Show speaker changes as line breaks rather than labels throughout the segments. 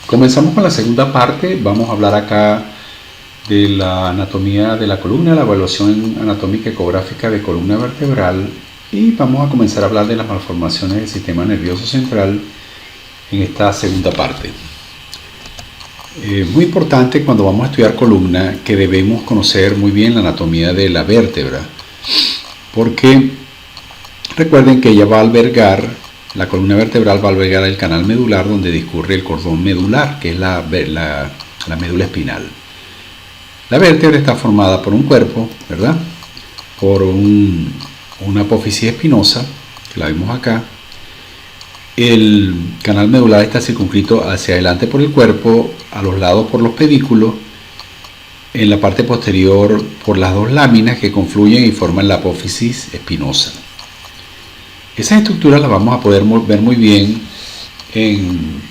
Comenzamos con la segunda parte. Vamos a hablar acá de la anatomía de la columna, la evaluación anatómica ecográfica de columna vertebral, y vamos a comenzar a hablar de las malformaciones del sistema nervioso central en esta segunda parte. Muy importante cuando vamos a estudiar columna que debemos conocer muy bien la anatomía de la vértebra, porque recuerden que ella va a albergar, la columna vertebral va a albergar el canal medular donde discurre el cordón medular, que es la médula espinal. La vértebra está formada por un cuerpo, ¿verdad? Por una apófisis espinosa, que la vemos acá. El canal medular está circunscrito hacia adelante por el cuerpo, a los lados por los pedículos, en la parte posterior por las dos láminas que confluyen y forman la apófisis espinosa. Esas estructuras las vamos a poder ver muy bien en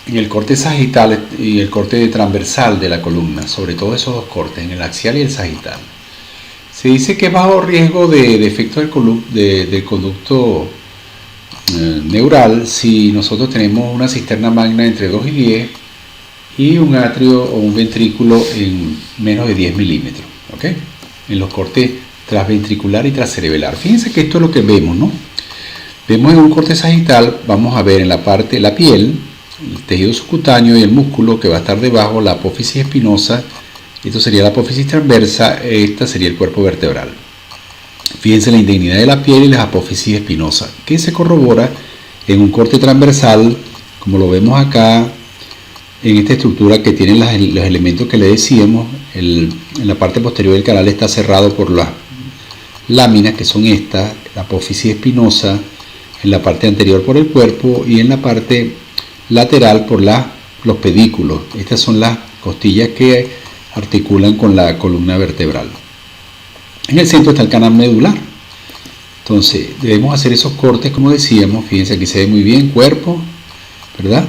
el corte sagital y el corte transversal de la columna, sobre todo esos dos cortes, en el axial y el sagital. Se dice que es bajo riesgo de defecto del conducto neural si nosotros tenemos una cisterna magna entre 2 y 10 y un atrio o un ventrículo en menos de 10 milímetros, ¿ok? En los cortes transventricular y transcerebelar. Fíjense que esto es lo que vemos, ¿no? Vemos en un corte sagital, vamos a ver en la parte, la piel, el tejido subcutáneo y el músculo que va a estar debajo, la apófisis espinosa. Esto sería la apófisis transversa, esta sería el cuerpo vertebral. Fíjense la indignidad de la piel y las apófisis espinosas, que se corrobora en un corte transversal, como lo vemos acá, en esta estructura que tienen los elementos que le decíamos. En la parte posterior del canal está cerrado por las láminas, que son estas, la apófisis espinosa, en la parte anterior por el cuerpo y en la parte lateral por los pedículos. Estas son las costillas que articulan con la columna vertebral. En el centro está el canal medular. Entonces debemos hacer esos cortes, como decíamos. Fíjense, aquí se ve muy bien cuerpo, ¿verdad?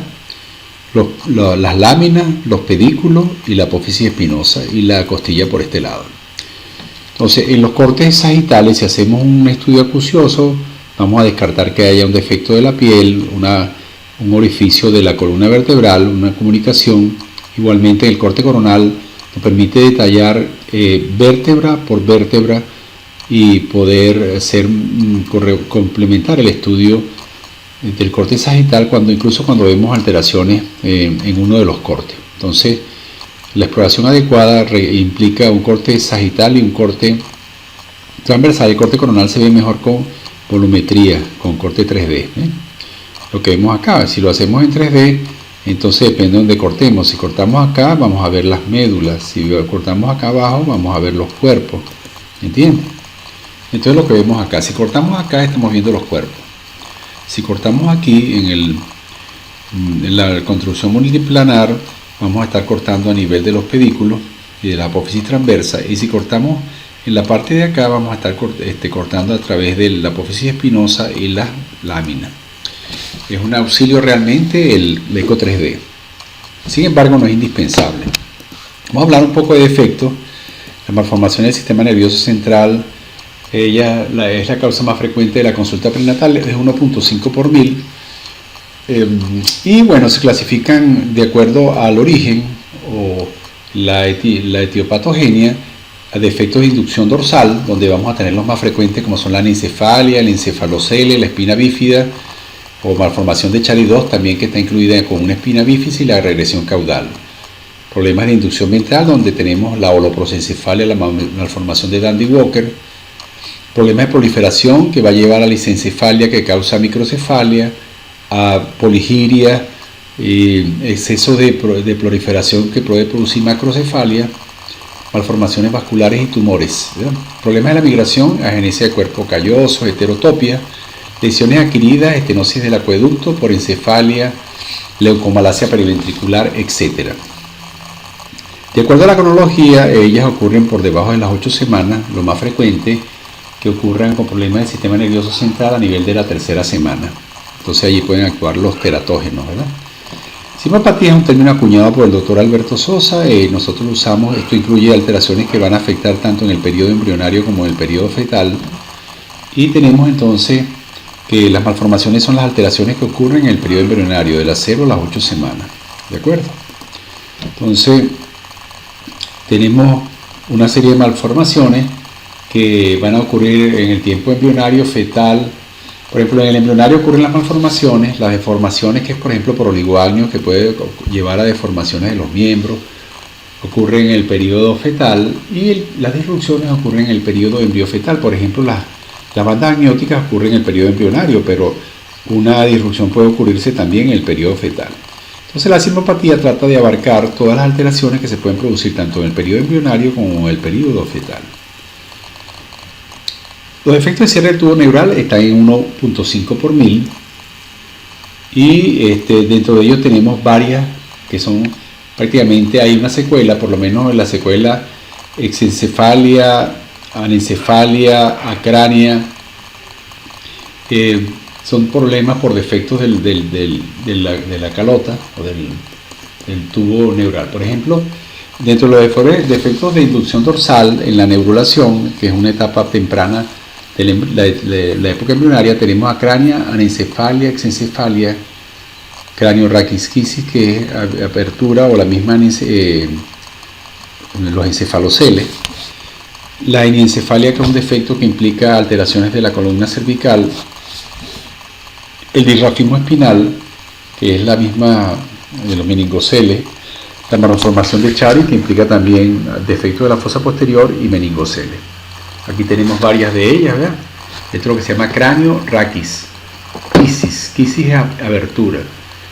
Las láminas, los pedículos y la apófisis espinosa y la costilla por este lado. Entonces, en los cortes sagitales, si hacemos un estudio acucioso, vamos a descartar que haya un defecto de la piel, un orificio de la columna vertebral, una comunicación. Igualmente, en el corte coronal nos permite detallar vértebra por vértebra y poder complementar el estudio del corte sagital incluso cuando vemos alteraciones en uno de los cortes. Entonces, la exploración adecuada implica un corte sagital y un corte transversal. El corte coronal se ve mejor con volumetría, con corte 3D. Lo que vemos acá, si lo hacemos en 3D, entonces depende de donde cortemos. Si cortamos acá, vamos a ver las médulas. Si cortamos acá abajo, vamos a ver los cuerpos. ¿Entienden? Entonces lo que vemos acá, si cortamos acá, estamos viendo los cuerpos. Si cortamos aquí en la construcción multiplanar, vamos a estar cortando a nivel de los pedículos y de la apófisis transversa, y si cortamos en la parte de acá, vamos a estar cortando a través de la apófisis espinosa y las láminas. Es un auxilio realmente el eco 3D. Sin embargo, no es indispensable. Vamos a hablar un poco de defectos. La malformación del sistema nervioso central, ella es la causa más frecuente de la consulta prenatal, es 1.5 por 1000. Y bueno, se clasifican de acuerdo al origen o la etiopatogenia a defectos de inducción dorsal, donde vamos a tener los más frecuentes, como son la anencefalia, el encefalocele, la espina bífida, o malformación de Charlie-2 también, que está incluida con una espina bífida, y la regresión caudal. Problemas de inducción ventral, donde tenemos la holoprosencefalia, la malformación de Dandy-Walker. Problemas de proliferación, que va a llevar a la lisencefalia, que causa microcefalia, a poligiria, exceso de proliferación que puede producir macrocefalia, malformaciones vasculares y tumores, ¿verdad? Problemas de la migración, agenesia de cuerpo calloso, heterotopia, lesiones adquiridas, estenosis del acueducto, porencefalia, leucomalacia periventricular, etc. De acuerdo a la cronología, ellas ocurren por debajo de las 8 semanas, lo más frecuente que ocurran con problemas del sistema nervioso central a nivel de la 3ª semana. Entonces allí pueden actuar los teratógenos, ¿verdad? Simpapatía es un término acuñado por el doctor Alberto Sosa. Nosotros lo usamos. Esto incluye alteraciones que van a afectar tanto en el periodo embrionario como en el periodo fetal. Y tenemos entonces que las malformaciones son las alteraciones que ocurren en el periodo embrionario de las 0 a las 8 semanas. ¿De acuerdo? Entonces, tenemos una serie de malformaciones que van a ocurrir en el tiempo embrionario, fetal. Por ejemplo, en el embrionario ocurren las malformaciones, las deformaciones, que es por ejemplo por oligoagnio, que puede llevar a deformaciones de los miembros, ocurre en el periodo fetal, y las disrupciones ocurren en el periodo embriofetal. Por ejemplo, las bandas amnióticas ocurren en el periodo embrionario, pero una disrupción puede ocurrirse también en el periodo fetal. Entonces la sinopatía trata de abarcar todas las alteraciones que se pueden producir tanto en el periodo embrionario como en el periodo fetal. Los efectos de cierre del tubo neural están en 1.5 por mil, y dentro de ellos tenemos varias que son prácticamente, hay una secuela, por lo menos la secuela exencefalia, anencefalia, acránea, son problemas por defectos de la calota o del tubo neural. Por ejemplo, dentro de los defectos de inducción dorsal en la neurulación, que es una etapa temprana de la época embrionaria, tenemos acrania, anencefalia, exencefalia, cranioraquisquisis, que es apertura o la misma los encefaloceles, la anencefalia, que es un defecto que implica alteraciones de la columna cervical, el disrafismo espinal, que es la misma de los meningoceles, la malformación de Chiari, que implica también defecto de la fosa posterior, y meningoceles. Aquí tenemos varias de ellas, ¿verdad? Esto es lo que se llama cranioraquisquisis. Quisis es abertura.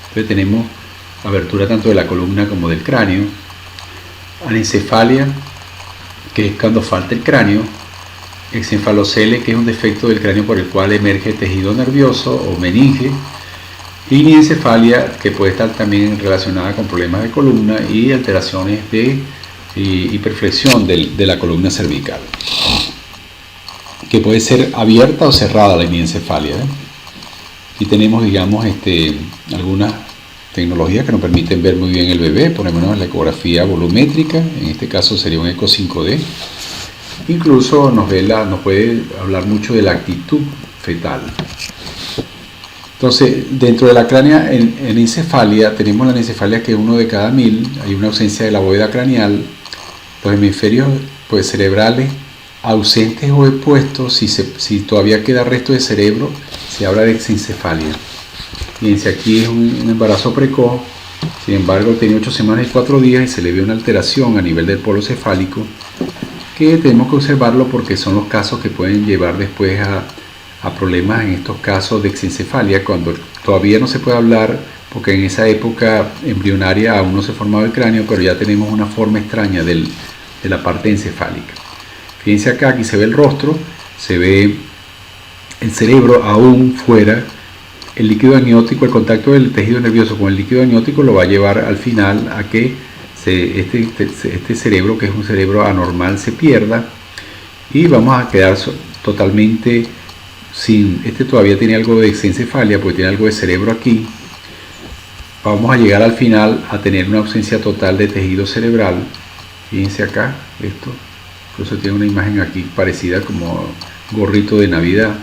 Entonces tenemos abertura tanto de la columna como del cráneo. Anencefalia, que es cuando falta el cráneo. Exenfalocele, que es un defecto del cráneo por el cual emerge tejido nervioso o meninge. Y diencefalia, que puede estar también relacionada con problemas de columna y alteraciones de hiperflexión de la columna cervical, que puede ser abierta o cerrada la diencefalia. Aquí tenemos, digamos, algunas tecnologías que nos permiten ver muy bien el bebé, por lo menos la ecografía volumétrica, en este caso sería un eco 5D. Incluso nos puede hablar mucho de la actitud fetal. Entonces, dentro de la cránea en encefalia, tenemos la anencefalia, que es 1 de cada 1000, hay una ausencia de la bóveda craneal, los hemisferios pues, cerebrales ausentes o expuestos. Si todavía queda resto de cerebro, se habla de exencefalia. Fíjense, aquí es un embarazo precoz, sin embargo tiene 8 semanas y 4 días y se le ve una alteración a nivel del polo cefálico, que tenemos que observarlo porque son los casos que pueden llevar después a problemas en estos casos de exencefalia, cuando todavía no se puede hablar, porque en esa época embrionaria aún no se formaba el cráneo, pero ya tenemos una forma extraña de la parte encefálica. Fíjense acá, aquí se ve el rostro, se ve el cerebro aún fuera, el líquido amniótico, el contacto del tejido nervioso con el líquido amniótico lo va a llevar al final a que este cerebro, que es un cerebro anormal, se pierda, y vamos a quedar totalmente sin. Todavía tiene algo de exencefalia porque tiene algo de cerebro aquí. Vamos a llegar al final a tener una ausencia total de tejido cerebral. Fíjense acá, esto incluso tiene una imagen aquí parecida como gorrito de Navidad.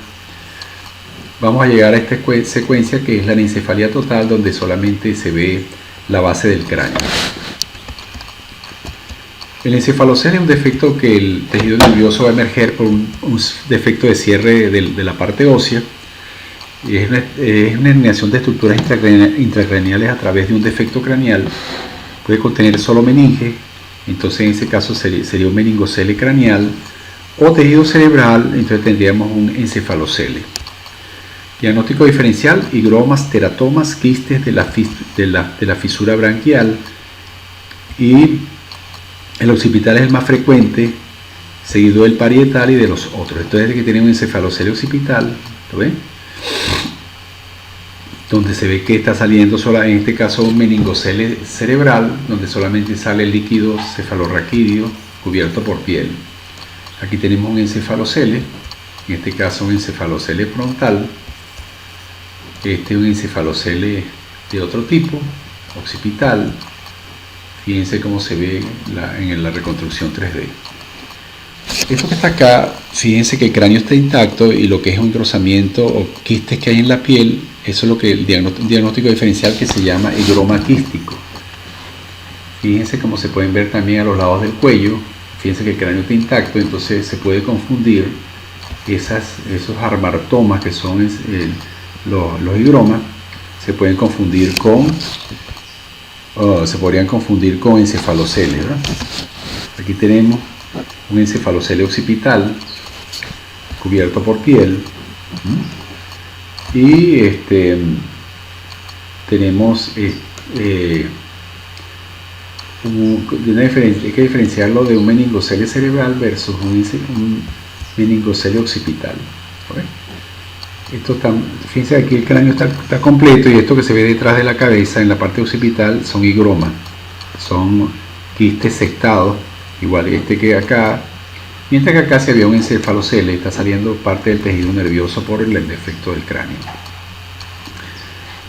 Vamos a llegar a esta secuencia que es la anencefalia total, donde solamente se ve la base del cráneo. El encefalocele es un defecto que el tejido nervioso va a emerger por un defecto de cierre de la parte ósea. Y es una herniación de estructuras intracraneales a través de un defecto craneal. Puede contener solo meninge, entonces en ese caso sería un meningocele craneal, o tejido cerebral, entonces tendríamos un encefalocele. Diagnóstico diferencial: higromas, teratomas, quistes de la fisura branquial, y el occipital es el más frecuente, seguido del parietal y de los otros. Entonces, desde que tiene un encefalocele occipital, ¿lo ven? Donde se ve que está saliendo en este caso un meningocele cerebral, donde solamente sale el líquido cefalorraquídeo cubierto por piel. Aquí tenemos un encefalocele, en este caso un encefalocele frontal. Este es un encefalocele de otro tipo, occipital. Fíjense cómo se ve en la reconstrucción 3D. Esto que está acá, fíjense que el cráneo está intacto y lo que es un engrosamiento o quistes que hay en la piel, eso es lo que el diagnóstico diferencial que se llama higroma quístico. Fíjense cómo se pueden ver también a los lados del cuello. Fíjense que el cráneo está intacto, entonces se puede confundir esos armartomas que son los higromas, se pueden confundir se podrían confundir con encefaloceles, ¿verdad? Aquí tenemos un encefalocele occipital cubierto por piel y tenemos hay que diferenciarlo de un meningocele cerebral versus un meningocele occipital. ¿Okay? Fíjense aquí el cráneo está completo y esto que se ve detrás de la cabeza en la parte occipital son higromas, son quistes sextados, igual que acá, mientras que acá se había un encefalocele, está saliendo parte del tejido nervioso por el defecto del cráneo.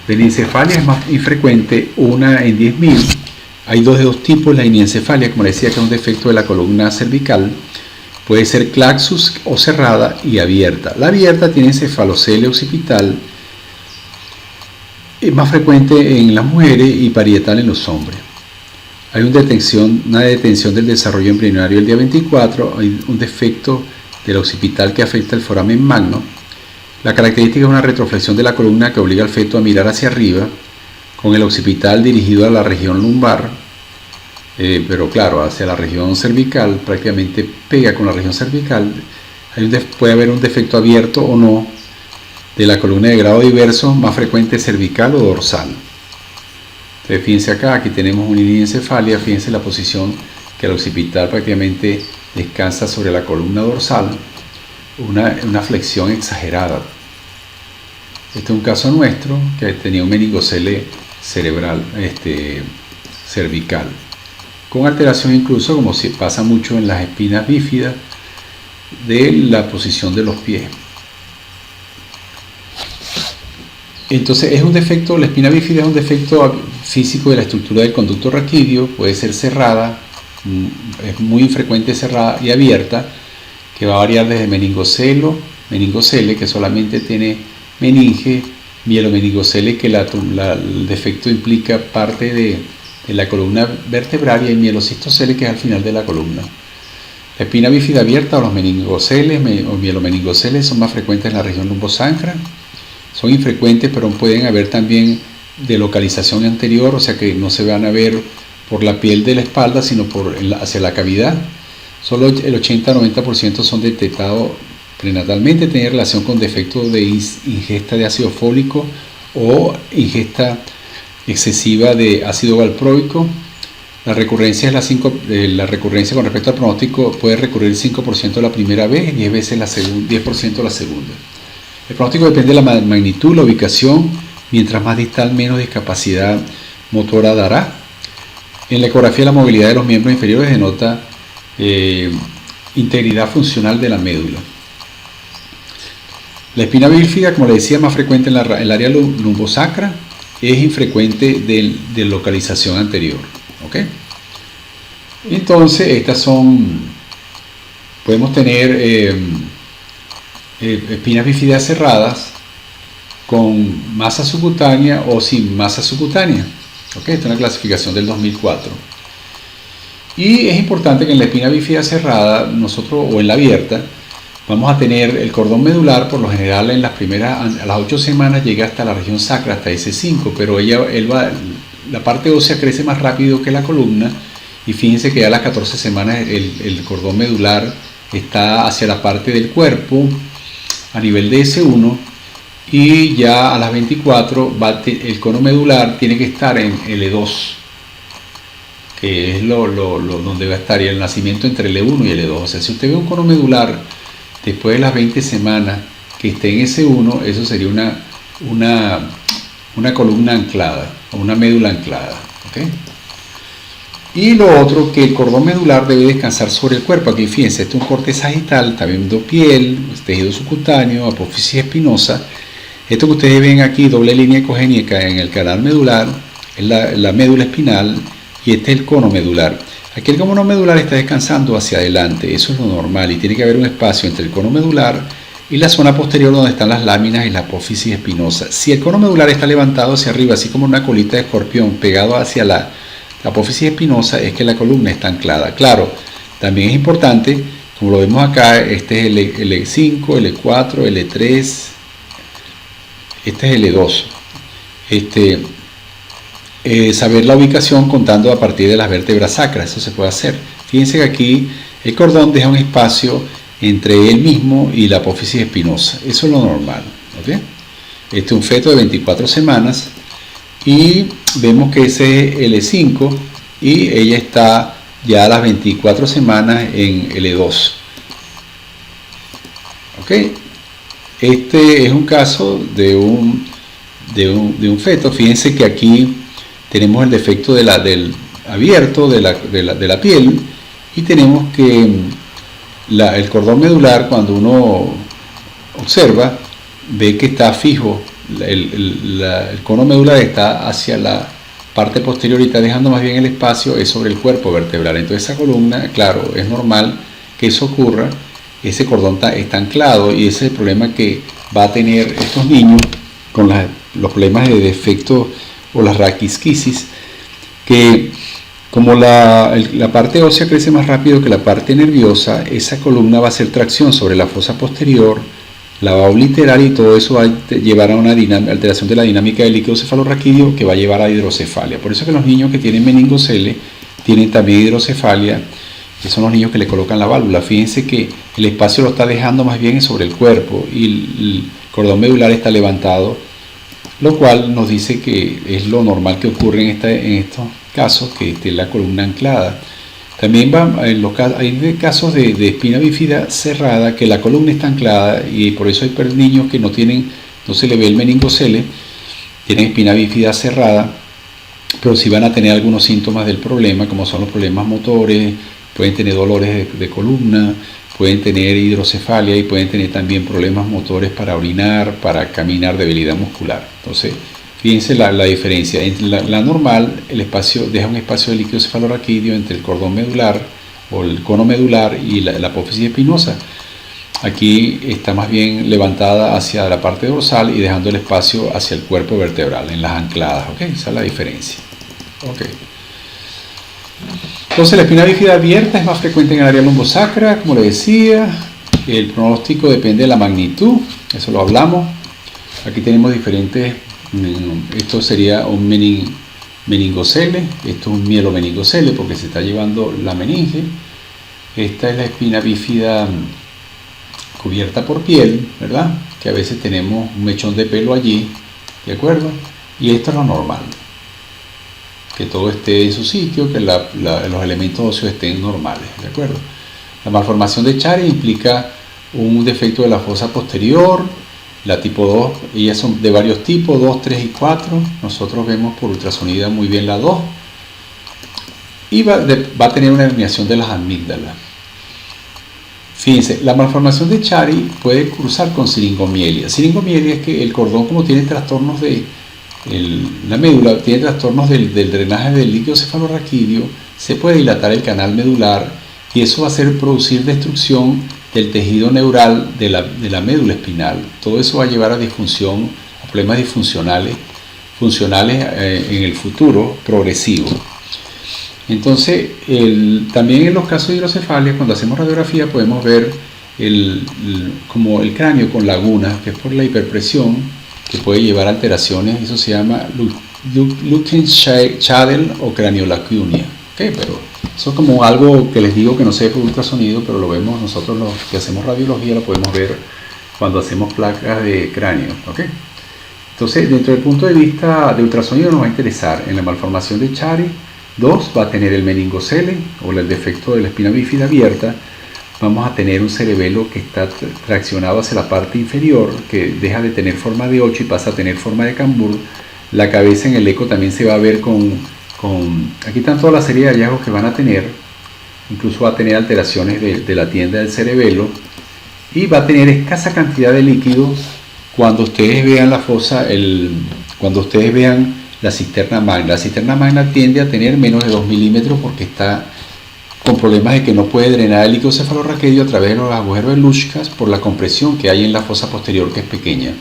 La anencefalia es más infrecuente, una en 10.000. Hay dos tipos, la anencefalia, como les decía, que es un defecto de la columna cervical. Puede ser claxus o cerrada y abierta. La abierta tiene encefalocele occipital, es más frecuente en las mujeres y parietal en los hombres. Hay una detención del desarrollo embrionario el día 24, hay un defecto del occipital que afecta el foramen magno. La característica es una retroflexión de la columna que obliga al feto a mirar hacia arriba, con el occipital dirigido a la región lumbar. Pero claro, hacia la región cervical, prácticamente pega con la región cervical. Puede haber un defecto abierto o no de la columna de grado diverso, más frecuente cervical o dorsal. Entonces, fíjense acá, aquí tenemos una anencefalia, fíjense la posición que el occipital prácticamente descansa sobre la columna dorsal, una flexión exagerada. Este es un caso nuestro que tenía un meningocele cerebral, cervical, con alteración incluso, como se pasa mucho en las espinas bífidas, de la posición de los pies. Entonces es un defecto, la espina bífida es un defecto físico de la estructura del conducto raquídeo, puede ser cerrada, es muy infrecuente cerrada y abierta, que va a variar desde meningocele, que solamente tiene meninge, mielomeningocele, que el defecto implica parte de la columna vertebral, y el mielocistocele, que es al final de la columna. La espina bífida abierta o los meningoceles o mielomeningoceles son más frecuentes en la región lumbosacra. Son infrecuentes, pero pueden haber también de localización anterior, o sea que no se van a ver por la piel de la espalda, sino hacia la cavidad. Solo el 80-90% son detectados prenatalmente, tienen relación con defectos de ingesta de ácido fólico o ingesta excesiva de ácido valproico. La recurrencia con respecto al pronóstico puede recurrir 5% la primera vez, 10% la segunda. El pronóstico depende de la magnitud, la ubicación, mientras más distal, menos discapacidad motora dará. En la ecografía, la movilidad de los miembros inferiores denota integridad funcional de la médula. La espina bífida, como les decía, más frecuente en el área lumbosacra, es infrecuente de localización anterior. ¿Okay? Entonces, podemos tener espinas bífidas cerradas con masa subcutánea o sin masa subcutánea. ¿Okay? Esta es una clasificación del 2004. Y es importante que en la espina bífida cerrada, o en la abierta, vamos a tener el cordón medular. Por lo general a las 8 semanas llega hasta la región sacra, hasta S5, pero la parte ósea crece más rápido que la columna, y fíjense que a las 14 semanas el cordón medular está hacia la parte del cuerpo a nivel de S1, y ya a las 24 el cono medular tiene que estar en L2, que es donde va a estar el nacimiento entre L1 y L2. O sea, si usted ve un cono medular después de las 20 semanas que esté en S1, eso sería una columna anclada o una médula anclada. ¿Okay? Y lo otro, que el cordón medular debe descansar sobre el cuerpo. Aquí fíjense, este es un corte sagital, está viendo piel, tejido subcutáneo, apófisis espinosa. Esto que ustedes ven aquí, doble línea ecogénica en el canal medular, es la médula espinal, y este es el cono medular. Aquí el cono medular está descansando hacia adelante, eso es lo normal, y tiene que haber un espacio entre el cono medular y la zona posterior donde están las láminas y la apófisis espinosa. Si el cono medular está levantado hacia arriba, así como una colita de escorpión pegado hacia la apófisis espinosa, es que la columna está anclada. Claro, también es importante, como lo vemos acá, este es el L5, L4, L3, este es L2. Saber la ubicación contando a partir de las vértebras sacras, eso se puede hacer. Fíjense que aquí el cordón deja un espacio entre él mismo y la apófisis espinosa, eso es lo normal, ¿okay? Este es un feto de 24 semanas y vemos que ese es L5 y ella está ya a las 24 semanas en L2. ¿Okay? Este es un caso de un feto. Fíjense que aquí tenemos el defecto del abierto de la piel y tenemos que el cordón medular, cuando uno observa, ve que está fijo, el cono medular está hacia la parte posterior y está dejando más bien el espacio es sobre el cuerpo vertebral. Entonces esa columna, claro, es normal que eso ocurra, ese cordón está anclado y ese es el problema que va a tener estos niños con los problemas de defecto o la raquisquisis, que como la parte ósea crece más rápido que la parte nerviosa, esa columna va a hacer tracción sobre la fosa posterior, la va a obliterar y todo eso va a llevar a una alteración de la dinámica del líquido cefalorraquídeo que va a llevar a hidrocefalia. Por eso que los niños que tienen meningocele tienen también hidrocefalia, que son los niños que le colocan la válvula. Fíjense que el espacio lo está dejando más bien sobre el cuerpo y el cordón medular está levantado, lo cual nos dice que es lo normal que ocurre en estos casos, que esté la columna anclada. También hay casos de espina bífida cerrada, que la columna está anclada y por eso hay niños que no se le ve el meningocele, tienen espina bífida cerrada, pero sí van a tener algunos síntomas del problema, como son los problemas motores, pueden tener dolores de columna, pueden tener hidrocefalia y pueden tener también problemas motores para orinar, para caminar, debilidad muscular. Entonces, fíjense la diferencia. En la normal, el espacio deja un espacio de líquido cefalorraquídeo entre el cordón medular o el cono medular y la apófisis espinosa. Aquí está más bien levantada hacia la parte dorsal y dejando el espacio hacia el cuerpo vertebral, en las ancladas. ¿Okay? Esa es la diferencia. Okay. Entonces la espina bífida abierta es más frecuente en el área lumbosacra, como le decía. El pronóstico depende de la magnitud, eso lo hablamos. Aquí tenemos diferentes, esto sería un meningocele, esto es un mielomeningocele porque se está llevando la meninge. Esta es la espina bífida cubierta por piel, ¿verdad? Que a veces tenemos un mechón de pelo allí, ¿de acuerdo? Y esto es lo normal, que todo esté en su sitio, que los elementos óseos estén normales, ¿de acuerdo? La malformación de Chari implica un defecto de la fosa posterior, la tipo 2, ellas son de varios tipos, 2, 3 y 4, nosotros vemos por ultrasonida muy bien la 2, y va a tener una herniación de las amígdalas. Fíjense, la malformación de Chari puede cruzar con siringomielia. Siringomielia es que el cordón, como tiene trastornos la médula tiene trastornos del drenaje del líquido cefalorraquídeo, se puede dilatar el canal medular y eso va a hacer producir destrucción del tejido neural de la médula espinal. Todo eso va a llevar a disfunción, a problemas disfuncionales en el futuro progresivo. Entonces, también en los casos de hidrocefalia, cuando hacemos radiografía, podemos ver como el cráneo con lagunas, que es por la hiperpresión, que puede llevar alteraciones. Eso se llama Lutens-Schadel o craniolacunia. ¿Okay? Pero eso es como algo que les digo que no se ve por ultrasonido, pero lo vemos nosotros los que hacemos radiología, lo podemos ver cuando hacemos placas de cráneo. ¿Okay? Entonces, dentro del punto de vista de ultrasonido nos va a interesar en la malformación de Chari. 2 va a tener el meningocele o el defecto de la espina bífida abierta. Vamos a tener un cerebelo que está traccionado hacia la parte inferior, que deja de tener forma de 8 y pasa a tener forma de cambur. La cabeza en el eco también se va a ver aquí están toda la serie de hallazgos que van a tener, incluso va a tener alteraciones de la tienda del cerebelo y va a tener escasa cantidad de líquido cuando ustedes vean la fosa, cuando ustedes vean la cisterna magna. La cisterna magna tiende a tener menos de 2 milímetros porque está con problemas de que no puede drenar el líquido cefalorraquídeo a través de los agujeros de Luschkas por la compresión que hay en la fosa posterior, que es pequeña.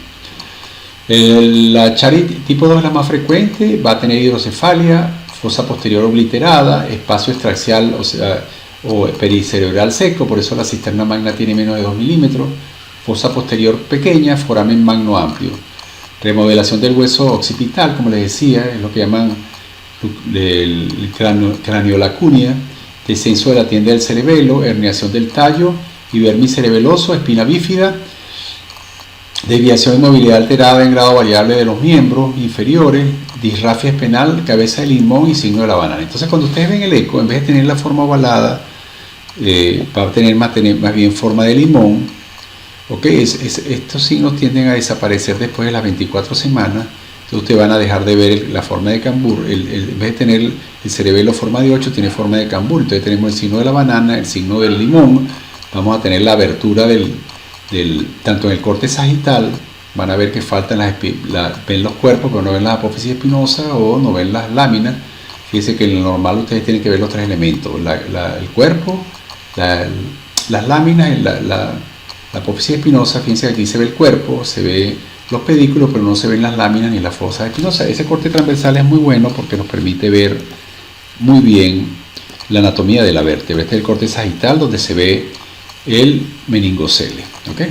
La Charity tipo 2 es la más frecuente, va a tener hidrocefalia, fosa posterior obliterada, espacio extraxial o pericerebral seco, por eso la cisterna magna tiene menos de 2 milímetros, fosa posterior pequeña, foramen magno amplio. Remodelación del hueso occipital, como les decía, es lo que llaman el craniolacunia, descenso de la tienda del cerebelo, herniación del tallo, hipermicerebeloso, espina bífida, desviación de movilidad alterada en grado variable de los miembros inferiores, disrafia espinal, cabeza de limón y signo de la banana. Entonces, cuando ustedes ven el eco, en vez de tener la forma ovalada, va a tener más bien forma de limón. ¿Okay? Estos signos tienden a desaparecer después de las 24 semanas. Entonces, ustedes van a dejar de ver la forma de cambur. En vez de tener el cerebelo forma de 8, tiene forma de cambur. Entonces, tenemos el signo de la banana, el signo del limón. Vamos a tener la abertura tanto en el corte sagital, van a ver que faltan ven los cuerpos, pero no ven la apófisis espinosa o no ven las láminas. Fíjense que en lo normal ustedes tienen que ver los tres elementos: el cuerpo, las láminas, la apófisis espinosa. Fíjense que aquí se ve el cuerpo, se ve los pedículos, pero no se ven las láminas ni las fosas espinosas. Ese corte transversal es muy bueno porque nos permite ver muy bien la anatomía de la vértebra. Este es el corte sagital, donde se ve el meningocele. ¿Okay?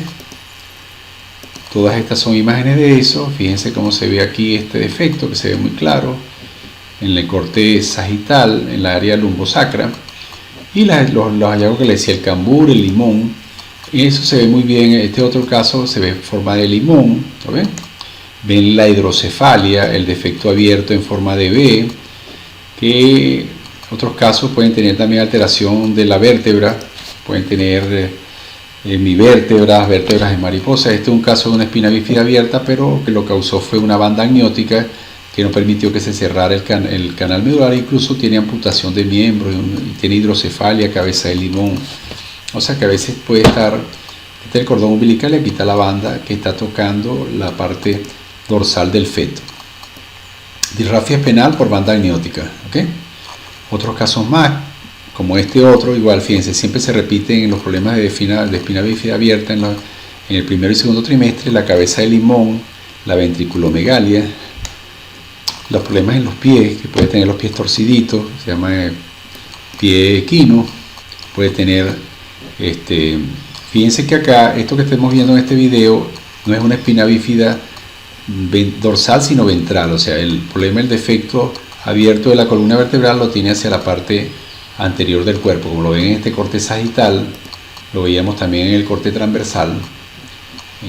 Todas estas son imágenes de eso. Fíjense cómo se ve aquí este defecto, que se ve muy claro en el corte sagital, en la área lumbosacra, y los hallazgos que les decía, el cambur, el limón. Y eso se ve muy bien. En este otro caso se ve forma de limón. ¿Ven? Ven la hidrocefalia, el defecto abierto en forma de V, que otros casos pueden tener también alteración de la vértebra, pueden tener hemivértebras, vértebras de mariposa. Este es un caso de una espina bífida abierta, pero que lo causó fue una banda amniótica que no permitió que se cerrara el canal medular. Incluso tiene amputación de miembros, tiene hidrocefalia, cabeza de limón. O sea que a veces puede estar, este es el cordón umbilical y aquí está la banda que está tocando la parte dorsal del feto. Disrafia espinal por banda amniótica. ¿Okay? Otros casos más, como este otro, igual, fíjense, siempre se repiten en los problemas de espina bífida abierta en el primero y segundo trimestre: la cabeza de limón, la ventriculomegalia, los problemas en los pies, que puede tener los pies torciditos, se llama pie equino, puede tener, fíjense que acá, esto que estamos viendo en este video, no es una espina bífida dorsal, sino ventral. O sea, el problema, el defecto abierto de la columna vertebral lo tiene hacia la parte anterior del cuerpo, como lo ven en este corte sagital, lo veíamos también en el corte transversal.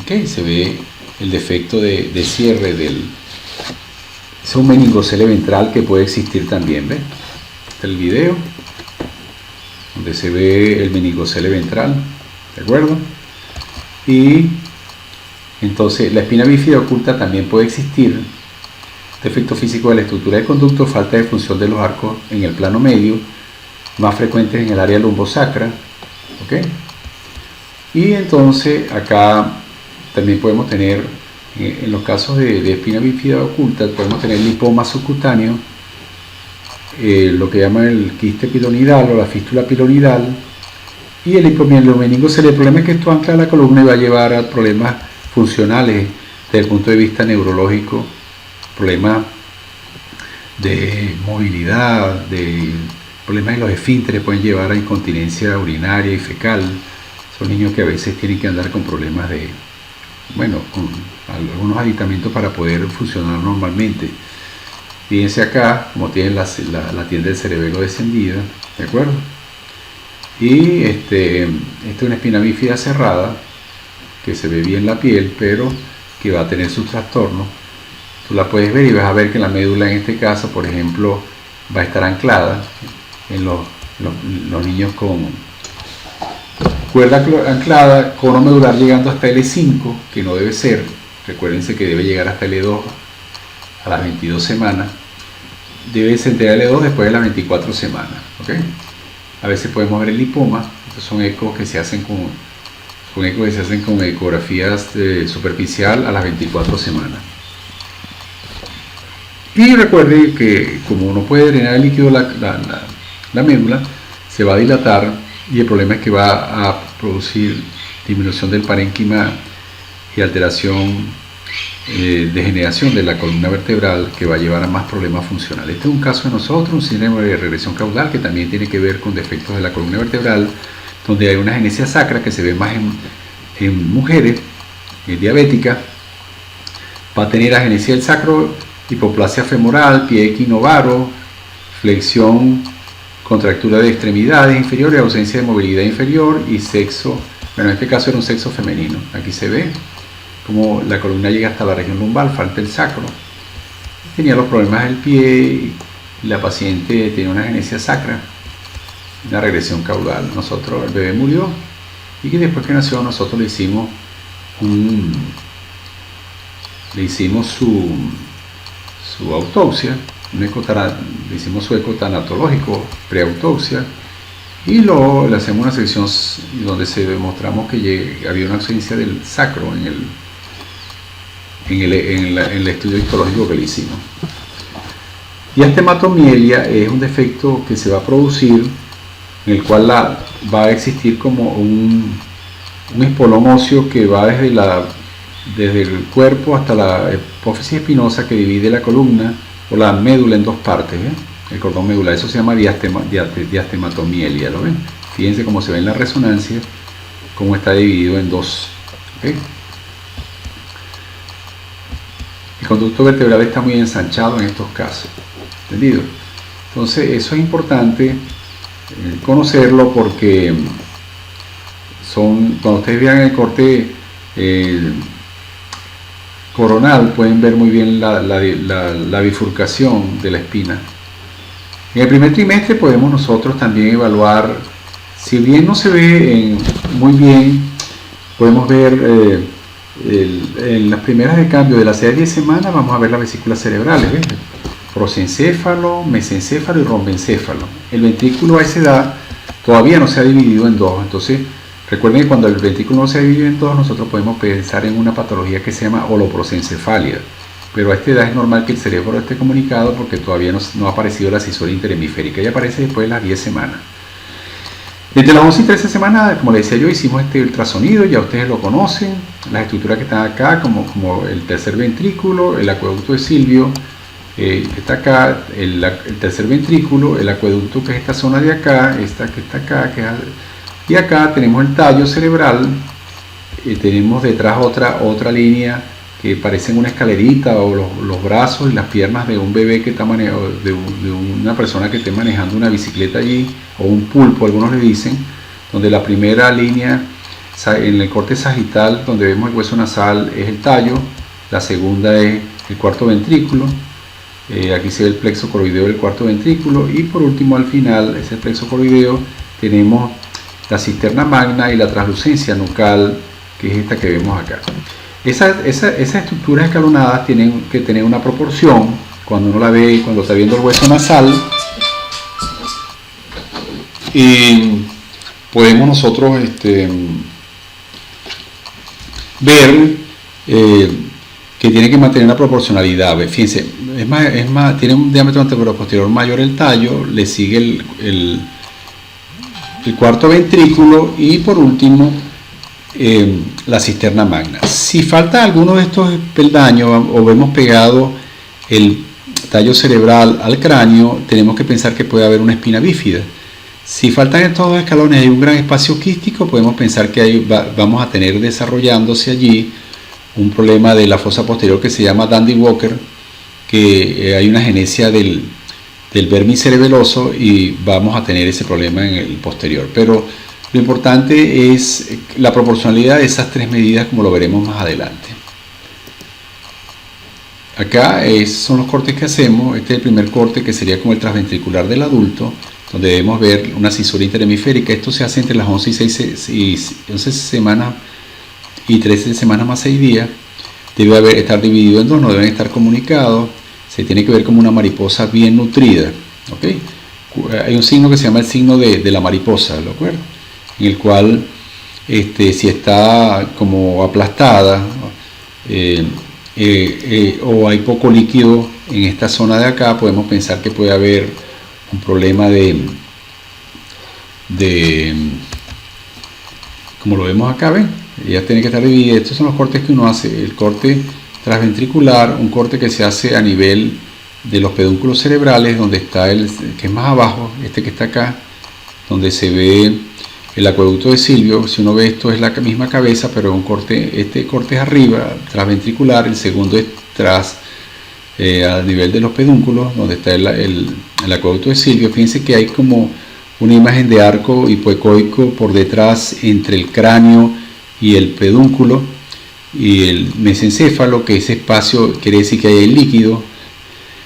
¿Okay? Se ve el defecto de cierre es un meningocele ventral que puede existir también. ¿Ven? Este es el video donde se ve el meningocele ventral, ¿de acuerdo? Y entonces la espina bífida oculta también puede existir. Defecto físico de la estructura del conducto, falta de función de los arcos en el plano medio, más frecuentes en el área lumbosacra. ¿Okay? Y entonces acá también podemos tener, en los casos de espina bífida oculta, podemos tener lipoma subcutáneo, lo que llaman el quiste pilonidal o la fístula pilonidal, y el hipomielomenincocele. El problema es que esto ancla la columna y va a llevar a problemas funcionales desde el punto de vista neurológico, problemas de movilidad, problemas en los esfínteres, pueden llevar a incontinencia urinaria y fecal. Son niños que a veces tienen que andar con problemas con algunos aditamentos para poder funcionar normalmente. Fíjense acá como tienen la tienda del cerebelo descendida, ¿de acuerdo? Y esta es una espina bífida cerrada que se ve bien la piel, pero que va a tener sus trastornos. Tú la puedes ver y vas a ver que la médula, en este caso, por ejemplo, va a estar anclada en los niños con cuerda anclada, cono medular llegando hasta L5, que no debe ser. Recuérdense que debe llegar hasta L2 a las 22 semanas. Debe centrar L2 después de las 24 semanas. ¿Okay? A veces podemos ver el lipoma. Estos son ecos que se hacen con ecografías superficial a las 24 semanas. Y recuerde que como no puede drenar el líquido la médula, se va a dilatar y el problema es que va a producir disminución del parénquima y alteración, degeneración de la columna vertebral, que va a llevar a más problemas funcionales. Este es un caso de nosotros, un síndrome de regresión caudal, que también tiene que ver con defectos de la columna vertebral, donde hay una agenesia sacra que se ve más en mujeres diabéticas. Va a tener agenesia del sacro, hipoplasia femoral, pie equinovaro, flexión, contractura de extremidades inferiores, ausencia de movilidad inferior y sexo. Bueno, en este caso era un sexo femenino. Aquí se ve como la columna llega hasta la región lumbar, falta el sacro. Tenía los problemas del pie y la paciente tenía una agenesia sacra, una regresión caudal. Nosotros, el bebé murió y que después que nació nosotros le hicimos su autopsia, le hicimos su eco tanatológico, preautopsia, y luego le hacemos una sección donde se demostramos que había una ausencia del sacro en el estudio histológico que le hicimos. Y esta hematomielia es un defecto que se va a producir, en el cual va a existir como un espolón óseo que va desde el cuerpo hasta la hipófisis espinosa, que divide la columna o la médula en dos partes, el cordón medular. Eso se llama diastematomielia, ¿lo ven? Fíjense cómo se ve en la resonancia, cómo está dividido en dos. ¿Okay? El conducto vertebral está muy ensanchado en estos casos, ¿entendido? Entonces eso es importante conocerlo, porque cuando ustedes vean el corte coronal, pueden ver muy bien la bifurcación de la espina. En el primer trimestre podemos nosotros también evaluar, si bien no se ve muy bien, podemos ver en las primeras de cambio de las 6 a 10 semanas, vamos a ver las vesículas cerebrales, ¿ven? Prosencéfalo, mesencéfalo y rombencéfalo. El ventrículo a esa edad todavía no se ha dividido en dos. Entonces, recuerden que cuando el ventrículo no se divide en dos, nosotros podemos pensar en una patología que se llama holoprosencefalia. Pero a esta edad es normal que el cerebro esté comunicado, porque todavía no ha aparecido la cisura interhemisférica. Ella aparece después de las 10 semanas. Entre las 11 y 13 semanas, como les decía yo, hicimos este ultrasonido, ya ustedes lo conocen. Las estructuras que están acá, como el tercer ventrículo, el acueducto de Silvio, está acá, el tercer ventrículo, el acueducto, que es esta zona de acá, esta que está acá, y acá tenemos el tallo cerebral, tenemos detrás otra línea que parecen una escalerita, o los brazos y las piernas de un bebé que está de una persona que esté manejando una bicicleta allí, o un pulpo, algunos le dicen, donde la primera línea en el corte sagital, donde vemos el hueso nasal, es el tallo, la segunda es el cuarto ventrículo, aquí se ve el plexo coroideo del cuarto ventrículo, y por último al final, ese plexo coroideo, tenemos la cisterna magna y la translucencia nucal, que es esta que vemos acá. Esas estructuras escalonadas tienen que tener una proporción. Cuando uno la ve, cuando está viendo el hueso nasal, y podemos nosotros ver que tiene que mantener una proporcionalidad. Fíjense, es más, tiene un diámetro anteroposterior mayor el tallo, le sigue el cuarto ventrículo, y por último la cisterna magna. Si falta alguno de estos peldaños, o vemos pegado el tallo cerebral al cráneo, tenemos que pensar que puede haber una espina bífida. Si faltan estos dos escalones y hay un gran espacio quístico, podemos pensar que vamos a tener desarrollándose allí un problema de la fosa posterior que se llama Dandy Walker, que hay una agenesia del vermis cerebeloso, y vamos a tener ese problema en el posterior. Pero lo importante es la proporcionalidad de esas tres medidas, como lo veremos más adelante. Acá son los cortes que hacemos. Este es el primer corte, que sería como el transventricular del adulto, donde debemos ver una cisura interhemisférica. Esto se hace entre las 11 semanas y 13 semanas más 6 días. Debe estar dividido en dos, no deben estar comunicados. Se tiene que ver como una mariposa bien nutrida. ¿Okay? Hay un signo que se llama el signo de la mariposa, ¿de acuerdo? En el cual, si está como aplastada, o hay poco líquido en esta zona de acá, podemos pensar que puede haber un problema de de como lo vemos acá, ¿ven? Ella tiene que estar dividida. Estos son los cortes que uno hace: el corte transventricular, un corte que se hace a nivel de los pedúnculos cerebrales, donde está el que es más abajo, este que está acá, donde se ve el acueducto de Silvio. Si uno ve, esto es la misma cabeza, pero un corte, este corte es arriba, transventricular, el segundo es tras, a nivel de los pedúnculos, donde está el acueducto de Silvio. Fíjense que hay como una imagen de arco hipoecoico por detrás entre el cráneo y el pedúnculo y el mesencéfalo, que ese espacio quiere decir que hay el líquido.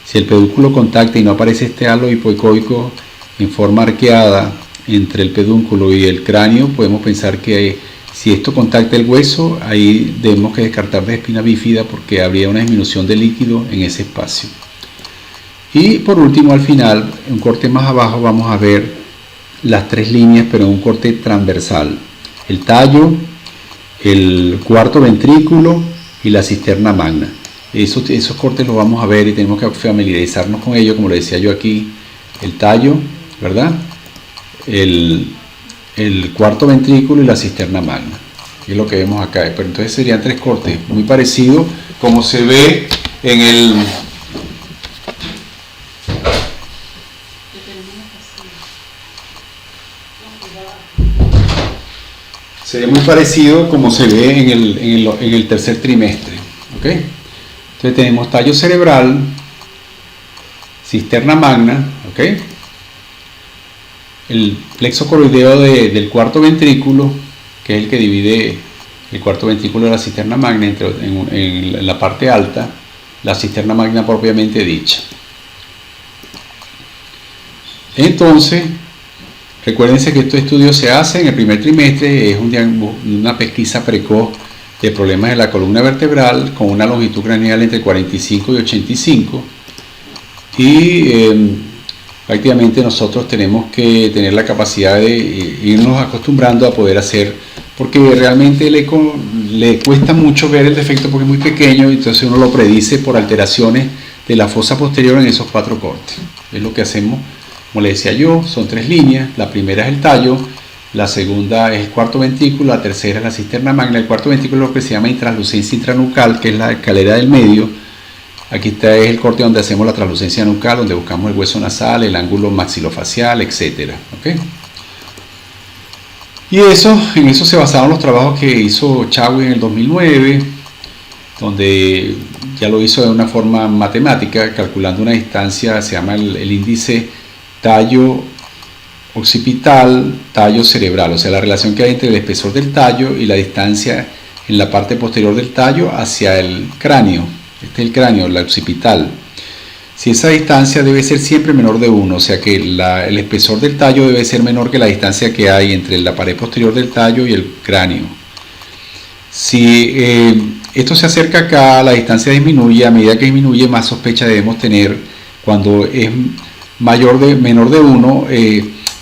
Si el pedúnculo contacta y no aparece este halo hipoecoico en forma arqueada entre el pedúnculo y el cráneo, podemos pensar que si esto contacta el hueso, ahí debemos que descartar de espina bífida, porque habría una disminución de líquido en ese espacio. Y por último, al final, un corte más abajo, vamos a ver las tres líneas, pero en un corte transversal: el tallo, el cuarto ventrículo y la cisterna magna. Esos cortes los vamos a ver y tenemos que familiarizarnos con ellos, como le decía yo aquí: el tallo, ¿verdad?, el cuarto ventrículo y la cisterna magna, que es lo que vemos acá. Pero entonces serían tres cortes muy parecidos como se ve en el en el tercer trimestre, ¿ok? Entonces tenemos tallo cerebral, cisterna magna, ¿ok?, el plexo coroideo del cuarto ventrículo, que es el que divide el cuarto ventrículo de la cisterna magna en la parte alta, la cisterna magna propiamente dicha. Entonces, recuérdense que estos estudios se hacen en el primer trimestre. Es una pesquisa precoz de problemas de la columna vertebral con una longitud craneal entre 45 y 85, y prácticamente nosotros tenemos que tener la capacidad de irnos acostumbrando a poder hacer, porque realmente le cuesta mucho ver el defecto porque es muy pequeño, y entonces uno lo predice por alteraciones de la fosa posterior en esos cuatro cortes. Es lo que hacemos. Como les decía yo, son tres líneas. La primera es el tallo, la segunda es el cuarto ventrículo, la tercera es la cisterna magna. El cuarto ventrículo es lo que se llama intranslucencia intranucal, que es la escalera del medio. Aquí está el corte donde hacemos la translucencia nucal, donde buscamos el hueso nasal, el ángulo maxilofacial, etc. ¿Okay? Y en eso se basaron los trabajos que hizo Chagüe en el 2009, donde ya lo hizo de una forma matemática, calculando una distancia, se llama el índice tallo occipital, tallo cerebral, o sea, la relación que hay entre el espesor del tallo y la distancia en la parte posterior del tallo hacia el cráneo. Este es el cráneo, la occipital. Si esa distancia debe ser siempre menor de 1, o sea que el espesor del tallo debe ser menor que la distancia que hay entre la pared posterior del tallo y el cráneo. Si esto se acerca acá, la distancia disminuye. A medida que disminuye, más sospecha debemos tener. Cuando es menor de 1,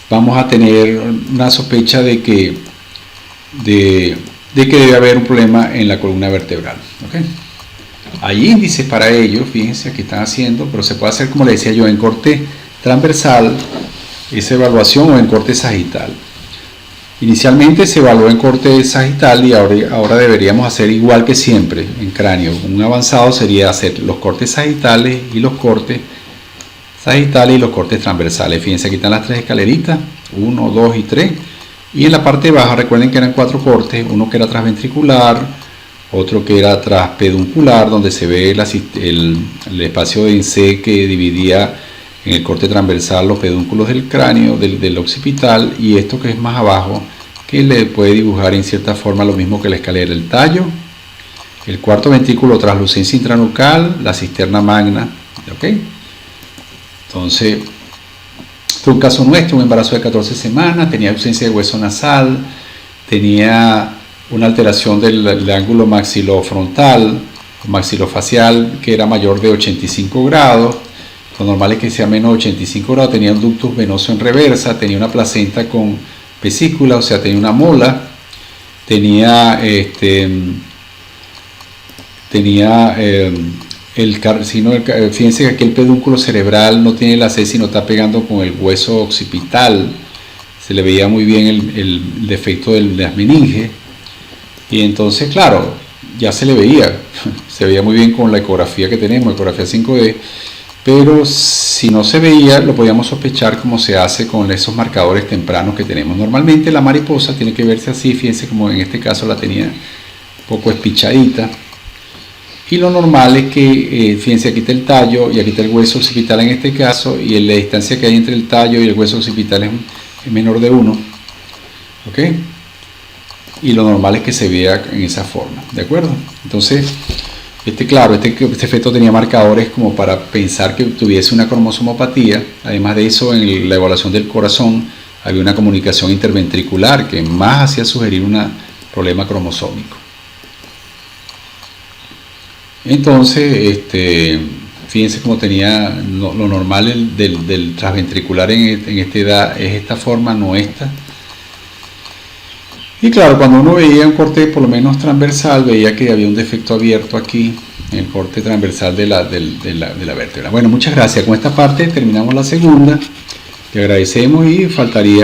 vamos a tener una sospecha de que debe haber un problema en la columna vertebral. ¿Okay? Hay índices para ello, fíjense que están haciendo, pero se puede hacer, como le decía yo, en corte transversal, esa evaluación, o en corte sagital. Inicialmente se evaluó en corte sagital, y ahora deberíamos hacer igual que siempre en cráneo. Un avanzado sería hacer los cortes sagitales y los cortes transversales. Fíjense, aquí están las tres escaleritas, 1, 2 y 3. Y en la parte baja, recuerden que eran 4 cortes: uno que era transventricular, otro que era transpeduncular, donde se ve el espacio de INSEE que dividía en el corte transversal los pedúnculos del cráneo, del occipital, y esto que es más abajo, que le puede dibujar en cierta forma lo mismo que la escalera: el tallo, el cuarto ventrículo, translucencia intranucal, la cisterna magna. ¿Okay? Entonces, este es un caso nuestro: un embarazo de 14 semanas, tenía ausencia de hueso nasal, tenía una alteración del ángulo maxilofrontal, maxilofacial, que era mayor de 85 grados. Lo normal es que sea menos de 85 grados. Tenía un ductus venoso en reversa, tenía una placenta con vesícula, o sea, tenía una mola, tenía el carcino. Fíjense que aquí el pedúnculo cerebral no tiene la C, sino está pegando con el hueso occipital. se le veía muy bien el defecto de las meninges. Y entonces, claro, ya se le veía, se veía muy bien con la ecografía que tenemos, ecografía 5D, pero si no se veía, lo podíamos sospechar como se hace con esos marcadores tempranos que tenemos. Normalmente la mariposa tiene que verse así, fíjense como en este caso la tenía un poco espichadita. Y lo normal es que, fíjense, aquí está el tallo y aquí está el hueso occipital en este caso, y la distancia que hay entre el tallo y el hueso occipital es menor de 1. ¿Ok? Y lo normal es que se vea en esa forma, ¿de acuerdo? Entonces, claro, este efecto tenía marcadores como para pensar que tuviese una cromosomopatía. Además de eso, en la evaluación del corazón había una comunicación interventricular que más hacía sugerir un problema cromosómico. Entonces, fíjense cómo tenía lo normal del transventricular en esta edad es esta forma, no esta. Y claro, cuando uno veía un corte por lo menos transversal, veía que había un defecto abierto aquí, en el corte transversal de la vértebra. Bueno, muchas gracias. Con esta parte terminamos la segunda. Te agradecemos y faltaría